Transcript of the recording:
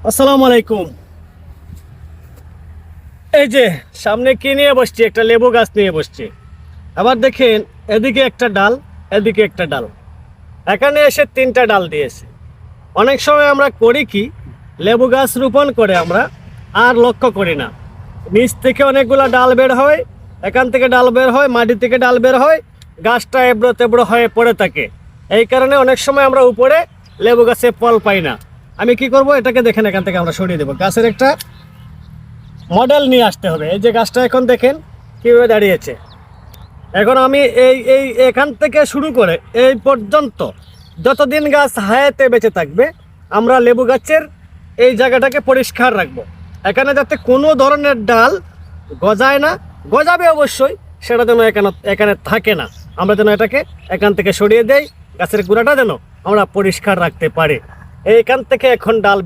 আসসালামু আলাইকুম। এই যে সামনে কি নিয়ে বসছি, একটা লেবু গাছ নিয়ে বসছি। আবার দেখেন এদিকে একটা ডাল, এদিকে একটা ডাল, এখানে এসে তিনটা ডাল দিয়েছে। অনেক সময় আমরা করি কি, লেবু গাছ রোপণ করে আমরা আর লক্ষ্য করি না, নিচ থেকে অনেকগুলো ডাল বের হয়, এখান থেকে ডাল বের হয়, মাটি থেকে ডাল বের হয়, গাছটা এবড়ো তেবড়ো হয়ে পড়ে থাকে। এই কারণে অনেক সময় আমরা উপরে লেবু গাছে ফল পাই না। আমি কি করব, এটাকে দেখেন এখান থেকে আমরা সরিয়ে দেবো। গাছের একটা মডেল নিয়ে আসতে হবে। এই যে গাছটা এখন দেখেন কীভাবে দাঁড়িয়েছে। এখন আমি এই এই এখান থেকে শুরু করে এই পর্যন্ত যতদিন গাছ হায়াতে বেঁচে থাকবে, আমরা লেবু গাছের এই জায়গাটাকে পরিষ্কার রাখবো। এখানে যাতে কোনো ধরনের ডাল গজায় না, গজাবে অবশ্যই, সেটা যেন এখানে এখানে থাকে না। আমরা যেন এটাকে এখান থেকে সরিয়ে দেই, গাছের গোড়াটা যেন আমরা পরিষ্কার রাখতে পারি। এইখান থেকে এখন ডাল